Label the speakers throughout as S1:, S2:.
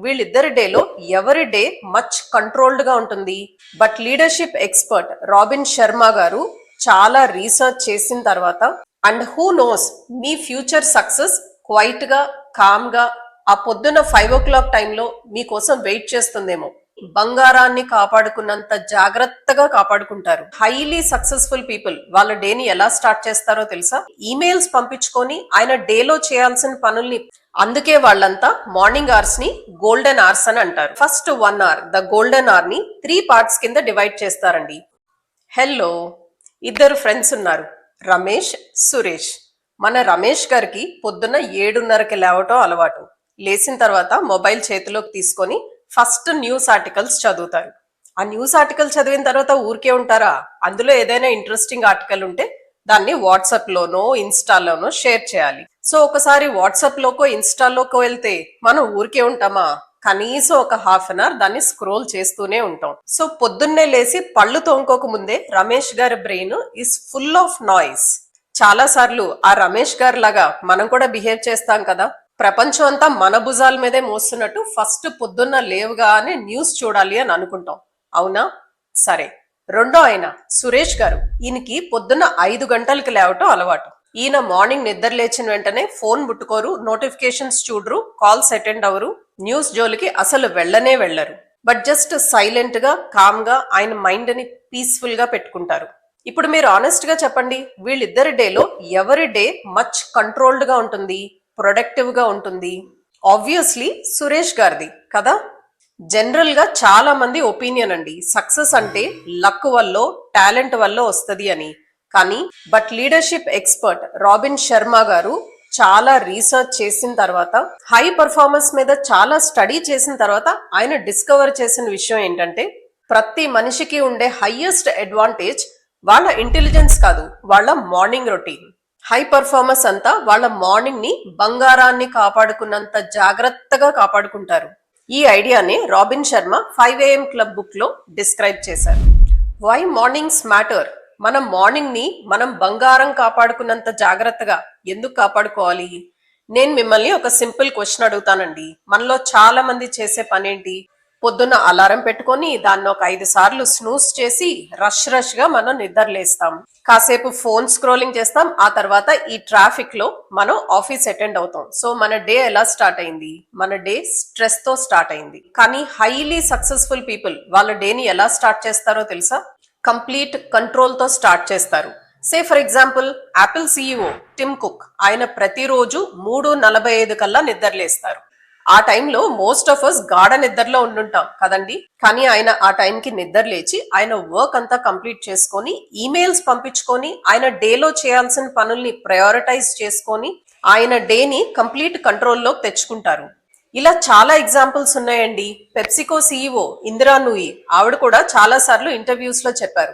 S1: వీళ్ళిద్దరి డేలో ఎవరి డే మచ్ కంట్రోల్డ్ గా ఉంటుంది. But leadership expert Robin Sharma గారు చాలా రీసెర్చ్ చేసిన తర్వాత అండ్ హూ నోస్ మీ ఫ్యూచర్ సక్సెస్ క్వైట్ గా కామ్ గా ఆ పొద్దున్న 5 o'clock టైంలో మీకోసం వెయిట్ చేస్తుందేమో. బంగారాన్ని కాపాడుకున్నంత జాగ్రత్తగా కాపాడుకుంటారు. హైలీ సక్సెస్ఫుల్ పీపుల్ వాళ్ళ డేని ఎలా స్టార్ట్ చేస్తారో తెలుసా? ఈమెయిల్స్ పంపించుకొని ఆయన డేలో చేయాల్సిన పనుల్ని. అందుకే వాళ్ళంతా మార్నింగ్ అవర్స్ ని గోల్డెన్ అవర్స్ అని అంటారు. First 1 hour the golden hour ని 3 parts కింద డివైడ్ చేస్తారండి. హలో, ఇద్దరు ఫ్రెండ్స్ ఉన్నారు, రమేష్, సురేష్. మన రమేష్ గారికి పొద్దున్న 7:30కి లేవటం అలవాటు. లేచిన తర్వాత మొబైల్ చేతిలోకి తీసుకొని ఫస్ట్ న్యూస్ ఆర్టికల్స్ చదువుతారు. ఆ న్యూస్ ఆర్టికల్ చదివిన తర్వాత ఊరికే ఉంటారా? అందులో ఏదైనా ఇంట్రెస్టింగ్ ఆర్టికల్ ఉంటే దాన్ని వాట్సాప్ లోనో ఇన్స్టాలోనో షేర్ చేయాలి. సో ఒకసారి వాట్సాప్ లోకో ఇన్స్టాలోకో వెళ్తే మనం ఊరికే ఉంటామా? కనీసం ఒక హాఫ్ అన్ అవర్ దాన్ని స్క్రోల్ చేస్తూనే ఉంటాం. సో పొద్దున్నే లేసి పళ్ళు తోముకోక ముందే రమేష్ గారి brain is full of noise. చాలా సార్లు ఆ రమేష్ గారి లాగా మనం కూడా బిహేవ్ చేస్తాం కదా. ప్రపంచం అంతా మన భుజాల మీదే మోస్తున్నట్టు ఫస్ట్ పొద్దున్న లేవుగానే న్యూస్ చూడాలి అని అనుకుంటాం, అవునా? సరే, రెండో ఆయన సురేష్ గారు. ఈయనకి పొద్దున్న 5 గంటలకు లేవటం అలవాటు. ఈయన మార్నింగ్ నిద్ర లేచిన వెంటనే ఫోన్ ముట్టుకోరు, నోటిఫికేషన్స్ చూడరు, కాల్స్ అటెండ్ అవరు, న్యూస్ జోలికి అసలు వెళ్ళనే వెళ్లరు. బట్ జస్ట్ సైలెంట్ గా కామ్ గా ఆయన మైండ్ ని పీస్ఫుల్ గా పెట్టుకుంటారు. ఇప్పుడు మీరు ఆనెస్ట్ గా చెప్పండి, వీళ్ళిద్దరి డేలో ఎవరి డే మచ్ కంట్రోల్డ్ గా ఉంటుంది, ప్రొడక్టివ్ గా ఉంటుంది? ఆబ్వియస్లీ సురేష్ గారిది కదా. జనరల్ గా చాలా మంది ఒపీనియన్ అండి, సక్సెస్ అంటే లక్ వల్ల టాలెంట్ వల్ల వస్తుంది అని. కానీ but leadership expert Robin Sharma గారు చాలా రీసెర్చ్ చేసిన తర్వాత, హై పర్ఫార్మెన్స్ మీద చాలా స్టడీ చేసిన తర్వాత ఆయన డిస్కవర్ చేసిన విషయం ఏంటంటే, ప్రతి మనిషికి ఉండే హైయెస్ట్ అడ్వాంటేజ్ వాళ్ళ ఇంటెలిజెన్స్ కాదు, వాళ్ళ మార్నింగ్ రొటీన్. హై పర్ఫార్మర్స్ అంతా వాళ్ళ మార్నింగ్ ని బంగారాన్ని కాపాడుకున్నంత జాగ్రత్తగా కాపాడుకుంటారు. ఈ ఐడియాని Robin Sharma 5 AM club book లో డిస్క్రైబ్ చేశారు. Why mornings matter? మన మార్నింగ్ ని మనం బంగారం కాపాడుకున్నంత జాగ్రత్తగా ఎందుకు కాపాడుకోవాలి? నేను మిమ్మల్ని ఒక సింపుల్ క్వశ్చన్ అడుగుతానండి. మనలో చాలా మంది చేసే పనేంటి? పొద్దున్న అలారం పెట్టుకొని దాన్ని ఒక 5 సార్లు స్నూస్ చేసి రష్ గా మనం నిద్రలేస్తాం. కాసేపు ఫోన్ స్క్రోలింగ్ చేస్తాం. ఆ తర్వాత ఈ ట్రాఫిక్ లో మనం ఆఫీస్ అటెండ్ అవుతాం. సో మన డే ఎలా స్టార్ట్ అయింది? మన డే స్ట్రెస్ తో స్టార్ట్ అయింది. కానీ హైలీ సక్సెస్ఫుల్ పీపుల్ వాళ్ళ డేని ఎలా స్టార్ట్ చేస్తారో తెలుసా? కంప్లీట్ కంట్రోల్ తో స్టార్ట్ చేస్తారు. Say for example Apple CEO Tim Cook. ఆయన ప్రతిరోజు 3:45 కల్లా నిద్రలేస్తారు. ఆ టైంలో మోస్ట్ ఆఫ్ అస్ గాఢ నిద్రలో ఉండుంటాం కదండి. కానీ ఆయన ఆ టైంకి నిద్ర లేచి ఆయన వర్క్ అంతా కంప్లీట్ చేసుకొని, ఈమెయిల్స్ పంపించుకొని, ఆయన డేలో చేయాల్సిన పనుల్ని ప్రయారిటైజ్ చేసుకొని ఆయన డేని కంప్లీట్ కంట్రోల్లోకి తెచ్చుకుంటారు. ఇలా చాలా ఎగ్జాంపుల్స్ ఉన్నాయండి. పెప్సికో CEO ఇందిరా నూయి, ఆవిడ కూడా చాలా సార్లు ఇంటర్వ్యూస్ లో చెప్పారు.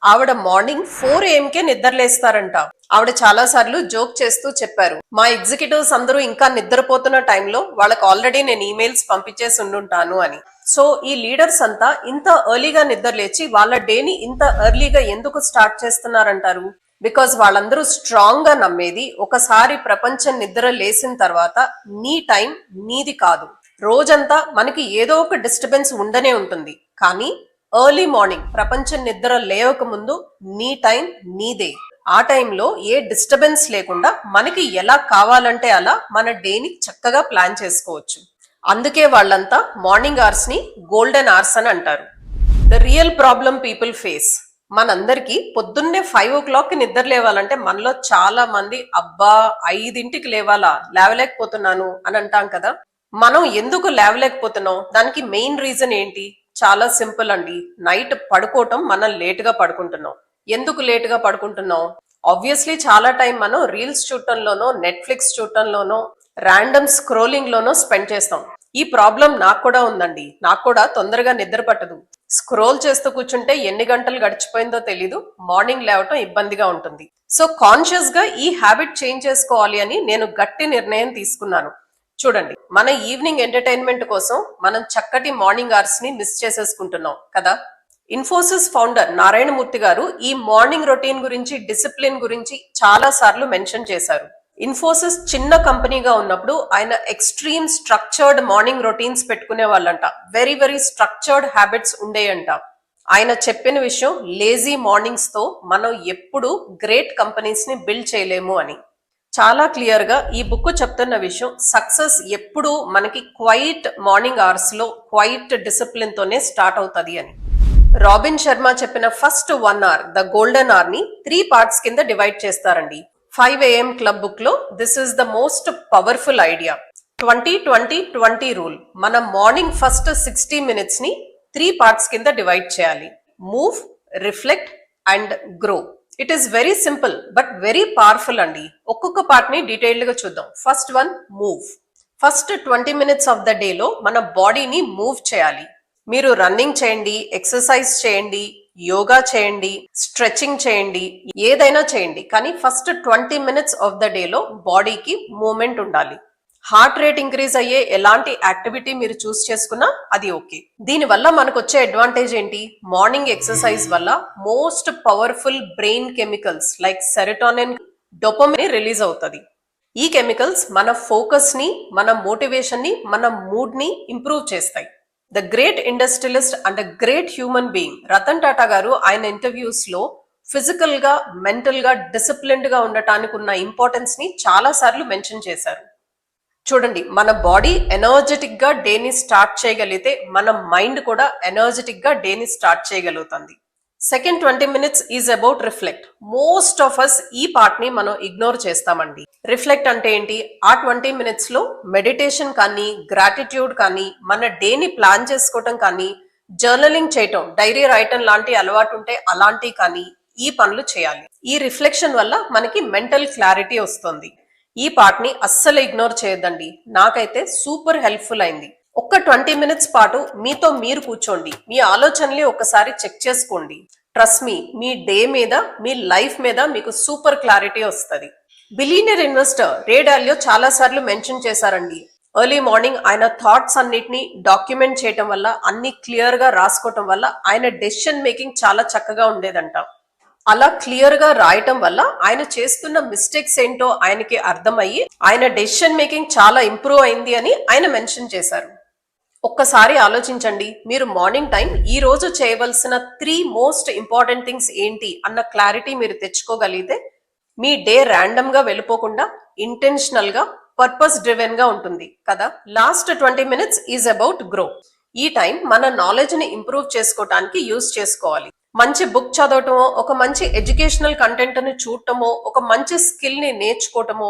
S1: ఆవిడ మార్నింగ్ 4 AM కే నిద్రలేస్తారంట. ఆవిడ చాలా సార్లు జోక్ చేస్తూ చెప్పారు, మా ఎగ్జిక్యూటివ్స్ అందరూ ఇంకా నిద్రపోతున్న టైంలో వాళ్ళకి ఆల్రెడీ నేను ఈమెయిల్స్ పంపించేసి ఉండుంటాను అని. సో ఈ లీడర్స్ అంతా ఇంత ఎర్లీగా నిద్రలేచి వాళ్ళ డేని ఇంత ఎర్లీగా ఎందుకు స్టార్ట్ చేస్తున్నారంటారు? బికాజ్ వాళ్ళందరూ స్ట్రాంగ్ గా నమ్మేది, ఒకసారి ప్రపంచం నిద్ర లేసిన తర్వాత నీ టైం నీది కాదు. రోజంతా మనకి ఏదో ఒక డిస్టర్బెన్స్ ఉండనే ఉంటుంది. కానీ ఎర్లీ మార్నింగ్ ప్రపంచం నిద్ర లేవక ముందు నీ టైం నీదే. ఆ టైంలో ఏ డిస్టర్బెన్స్ లేకుండా మనకి ఎలా కావాలంటే అలా మన డేని చక్కగా ప్లాన్ చేసుకోవచ్చు. అందుకే వాళ్ళంతా మార్నింగ్ అవర్స్ ని గోల్డెన్ అవర్స్ అని అంటారు. The real problem people face. మనందరికి పొద్దున్నే 5 o'clock నిద్ర లేవాలంటే మనలో చాలా మంది అబ్బా 5ంటికి లేవాలా, లేవలేకపోతున్నాను అని అంటాం కదా. మనం ఎందుకు లేవలేకపోతున్నాం? దానికి మెయిన్ రీజన్ ఏంటి? చాలా సింపుల్ అండి. నైట్ పడుకోవటం మనం లేట్ గా పడుకుంటున్నాం. ఎందుకు లేట్ గా పడుకుంటున్నాం? ఆబ్వియస్లీ చాలా టైం మనం రీల్స్ చూడటంలోనో, నెట్ఫ్లిక్స్ చూడటంలోనో, ర్యాండమ్ స్క్రోలింగ్ లోనో స్పెండ్ చేస్తాం. ఈ ప్రాబ్లం నాకు కూడా ఉందండి. నాకు కూడా తొందరగా నిద్ర పట్టదు. స్క్రోల్ చేస్తూ కూర్చుంటే ఎన్ని గంటలు గడిచిపోయిందో తెలీదు. మార్నింగ్ లేవటం ఇబ్బందిగా ఉంటుంది. సో కాన్షియస్ గా ఈ హ్యాబిట్ చేంజ్ చేసుకోవాలి అని నేను గట్టి నిర్ణయం తీసుకున్నాను. చూడండి, మన ఈవినింగ్ ఎంటర్టైన్మెంట్ కోసం మనం చక్కటి మార్నింగ్ అవర్స్ ని మిస్ చేసేసుకుంటున్నాం కదా. ఇన్ఫోసిస్ ఫౌండర్ నారాయణ మూర్తి గారు ఈ మార్నింగ్ రొటీన్ గురించి, డిసిప్లిన్ గురించి చాలా సార్లు మెన్షన్ చేశారు. ఇన్ఫోసిస్ చిన్న కంపెనీగా ఉన్నప్పుడు ఆయన ఎక్స్ట్రీమ్ స్ట్రక్చర్డ్ మార్నింగ్ రొటీన్స్ పెట్టుకునే వాళ్ళంట. వెరీ వెరీ స్ట్రక్చర్డ్ హ్యాబిట్స్ ఉండేయంట. ఆయన చెప్పిన విషయం, లేజీ మార్నింగ్స్ తో మనం ఎప్పుడు గ్రేట్ కంపెనీస్ ని బిల్డ్ చేయలేము అని. చాలా క్లియర్ గా ఈ బుక్ చెప్తున్న విషయం, సక్సెస్ ఎప్పుడు మనకి క్వైట్ మార్నింగ్ అవర్స్ లో క్వైట్ డిసిప్లిన్ తోనే స్టార్ట్ అవుతుంది అని. రాబిన్ శర్మ చెప్పిన first 1 hour, the golden hour ని 3 పార్ట్స్ కింద డివైడ్ చేస్తారండి. 5 AM క్లబ్ బుక్ లో this is the most powerful idea. 20-20-20 rule. మనం మార్నింగ్ ఫస్ట్ 60 minutes ని 3 పార్ట్స్ కింద డివైడ్ చేయాలి. Move, reflect and grow. It is very simple but very powerful అండి. ఒక్కొక్క పార్ట్ ని డీటెయిల్డ్ గా చూద్దాం. First one, move. First 20 minutes of the day లో మన బాడీని మూవ్ చేయాలి. మీరు రన్నింగ్ చేయండి, ఎక్సర్సైజ్ చేయండి, యోగా చేయండి, స్ట్రెచింగ్ చేయండి, ఏదైనా చేయండి, కానీ first 20 minutes of the day లో బాడీకి మూవ్మెంట్ ఉండాలి. హార్ట్ రేట్ ఇంక్రీజ్ అయ్యే ఎలాంటి యాక్టివిటీ మీరు చూస్ చేసుకున్నా అది ఓకే. దీని వల్ల మనకు వచ్చే అడ్వాంటేజ్ ఏంటి? మార్నింగ్ ఎక్సర్సైజ్ వల్ల most powerful brain chemicals like serotonin, dopamine release అవుతుంది. ఈ కెమికల్స్ మన ఫోకస్ ని, మన మోటివేషన్ ని, మన మూడ్ ని ఇంప్రూవ్ చేస్తాయి. The great industrialist and great human being Ratan Tata గారు ఆయన ఇంటర్వ్యూస్ లో ఫిజికల్ గా, మెంటల్ గా డిసిప్లిన్డ్ గా ఉండటానికి ఉన్న ఇంపార్టెన్స్ ని చాలా సార్లు మెన్షన్ చేశారు. చూడండి, మన బాడీ ఎనర్జెటిక్ గా డేని స్టార్ట్ చేయగలిగితే మన మైండ్ కూడా ఎనర్జెటిక్ గా డేని స్టార్ట్ చేయగలుగుతుంది. Second 20 minutes is about reflect. Most of us ఈ పార్ట్ ని మనం ఇగ్నోర్ చేస్తామండి. రిఫ్లెక్ట్ అంటే ఏంటి? ఆ 20 minutes లో మెడిటేషన్ కానీ, గ్రాటిట్యూడ్ కానీ, మన డేని ప్లాన్ చేసుకోవటం కానీ, జర్నలింగ్ చేయటం, డైరీ రాయటం లాంటి అలవాటు ఉంటే అలాంటివి కానీ, ఈ పనులు చేయాలి. ఈ రిఫ్లెక్షన్ వల్ల మనకి మెంటల్ క్లారిటీ వస్తుంది. ఈ పార్ట్ ని అస్సలు ఇగ్నోర్ చేయొద్దండి. నాకైతే సూపర్ హెల్ప్ఫుల్ అయింది. ఒక్క 20 minutes పాటు మీతో మీరు కూర్చోండి, మీ ఆలోచనల్ని ఒకసారి చెక్ చేసుకోండి. ట్రస్ట్ మీ, మీ డే మీద, మీ లైఫ్ మీద మీకు సూపర్ క్లారిటీ వస్తుంది. బిలియనర్ ఇన్వెస్టర్ రే డాలియో చాలా సార్లు మెన్షన్ చేశారండి, ఎర్లీ మార్నింగ్ ఆయన థాట్స్ అన్నిటిని డాక్యుమెంట్ చేయటం వల్ల, అన్ని క్లియర్ గా రాసుకోవటం వల్ల ఆయన డెసిషన్ మేకింగ్ చాలా చక్కగా ఉండేదంట. అలా క్లియర్ గా రాయటం వల్ల ఆయన చేస్తున్న మిస్టేక్స్ ఏంటో ఆయనకి అర్థమయ్యి ఆయన డెసిషన్ మేకింగ్ చాలా ఇంప్రూవ్ అయింది అని ఆయన మెన్షన్ చేశారు. ఒక్కసారి ఆలోచించండి, మీరు మార్నింగ్ టైం ఈ రోజు చేయవలసిన 3 most ఇంపార్టెంట్ థింగ్స్ ఏంటి అన్న క్లారిటీ మీరు తెచ్చుకోగలిగితే మీ డే ర్యాండమ్ గా వెళ్ళిపోకుండా ఇంటెన్షనల్ గా, పర్పస్ డ్రివెన్ గా ఉంటుంది కదా. Last 20 minutes is about grow. ఈ టైం మన నాలెడ్జ్ ని ఇంప్రూవ్ చేసుకోవటానికి యూజ్ చేసుకోవాలి. మంచి బుక్ చదవటమో, ఒక మంచి ఎడ్యుకేషనల్ కంటెంట్ ని చూడటమో, ఒక మంచి స్కిల్ ని నేర్చుకోవటమో,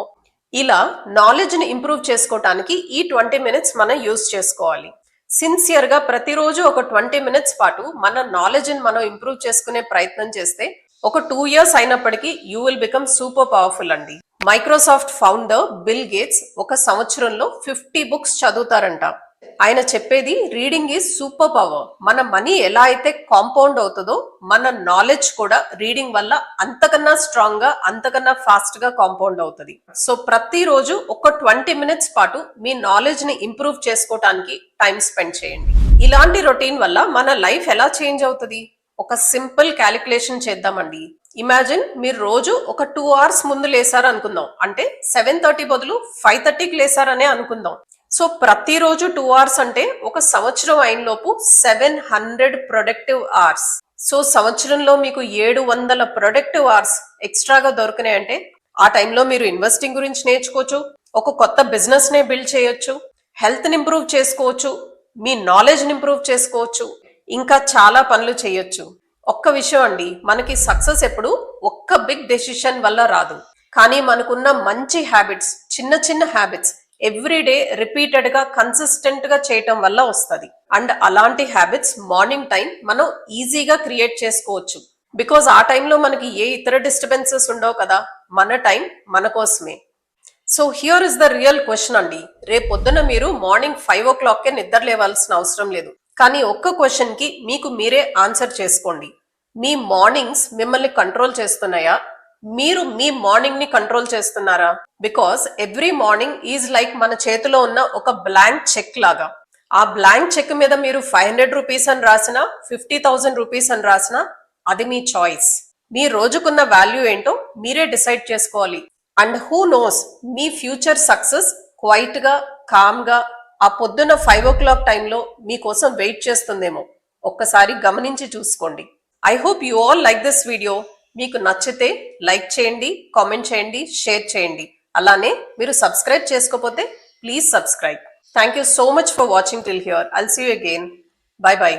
S1: ఇలా నాలెడ్జ్ ని ఇంప్రూవ్ చేసుకోవటానికి ఈ 20 minutes మనం యూజ్ చేసుకోవాలి. సిన్సియర్ గా ప్రతిరోజు ఒక 20 minutes పాటు మన నాలెడ్జ్ ని మనం ఇంప్రూవ్ చేసుకునే ప్రయత్నం చేస్తే ఒక 2 years అయినప్పటికీ you will become super powerful అండి. మైక్రోసాఫ్ట్ ఫౌండర్ బిల్ గేట్స్ ఒక సంవత్సరంలో 50 books చదువుతారంట. ఆయన చెప్పేది, రీడింగ్ ఈజ్ సూపర్ పవర్. మన మనీ ఎలా అయితే కాంపౌండ్ అవుతుందో మన నాలెడ్జ్ కూడా రీడింగ్ వల్ల అంతకన్నా స్ట్రాంగ్ గా, అంతకన్నా ఫాస్ట్ గా కాంపౌండ్ అవుతుంది. సో ప్రతిరోజు ఒక 20 minutes పాటు మీ నాలెడ్జ్ ని ఇంప్రూవ్ చేసుకోవటానికి టైం స్పెండ్ చేయండి. ఇలాంటి రొటీన్ వల్ల మన లైఫ్ ఎలా చేంజ్ అవుతుంది? ఒక సింపుల్ క్యాలిక్యులేషన్ చేద్దామండి. ఇమాజిన్ మీరు రోజు ఒక 2 hours ముందు లేసారు అనుకుందాం, అంటే 7:30 బదులు 5:30కి లేసారనే అనుకుందాం. సో ప్రతిరోజు 2 hours అంటే ఒక సంవత్సరం అయినలోపు 700 ప్రొడక్టివ్ అవర్స్. సో సంవత్సరంలో మీకు 700 ప్రొడక్టివ్ అవర్స్ ఎక్స్ట్రాగా దొరికినాయంటే ఆ టైంలో మీరు ఇన్వెస్టింగ్ గురించి నేర్చుకోవచ్చు, ఒక కొత్త బిజినెస్ నే బిల్డ్ చేయొచ్చు, హెల్త్ ని ఇంప్రూవ్ చేసుకోవచ్చు, మీ నాలెడ్జ్ ని ఇంప్రూవ్ చేసుకోవచ్చు, ఇంకా చాలా పనులు చేయొచ్చు. ఒక్క విషయం అండి, మనకి సక్సెస్ ఎప్పుడు ఒక్క బిగ్ డెసిషన్ వల్ల రాదు, కానీ మనకున్న మంచి హ్యాబిట్స్, చిన్న చిన్న హ్యాబిట్స్ ఎవ్రీడే రిపీటెడ్ గా, కన్సిస్టెంట్ గా చేయటం వల్ల వస్తుంది. అండ్ అలాంటి హ్యాబిట్స్ మార్నింగ్ టైం మనం ఈజీగా క్రియేట్ చేసుకోవచ్చు. బికాజ్ ఆ టైంలో మనకి ఏ ఇతర డిస్టర్బెన్సెస్ ఉండవు కదా, మన టైం మన కోసమే. So here is the real question అండి. రేపొద్దున మీరు మార్నింగ్ 5 o'clock నిద్ర లేవాల్సిన అవసరం లేదు. కానీ ఒక్క క్వశ్చన్ కి మీకు మీరే ఆన్సర్ చేసుకోండి. మీ మార్నింగ్స్ మిమ్మల్ని కంట్రోల్ చేస్తున్నాయా? మీరు మీ మార్నింగ్ ని కంట్రోల్ చేస్తున్నారా? Because every morning is like మన చేతిలో ఉన్న ఒక బ్లాంక్ చెక్ లాగా. ఆ బ్లాంక్ చెక్ మీద మీరు 500 rupees అని రాసినా, 50,000 rupees అని రాసినా అది మీ చాయిస్. మీ రోజుకున్న వాల్యూ ఏంటో మీరే డిసైడ్ చేసుకోవాలి. అండ్ హూ నోస్ మీ ఫ్యూచర్ సక్సెస్ క్వైట్ గా కామ్ గా ఆ పొద్దున్న 5 o'clock టైంలో మీకోసం వెయిట్ చేస్తుందేమో ఒక్కసారి గమనించి చూసుకోండి. I hope you all like this video. మీకు నచ్చితే లైక్ చేయండి, కామెంట్ చేయండి, షేర్ చేయండి. అలానే మీరు సబ్స్క్రైబ్ చేసుకోకపోతే please subscribe. Thank you so much for watching till here. I'll see you again. Bye by.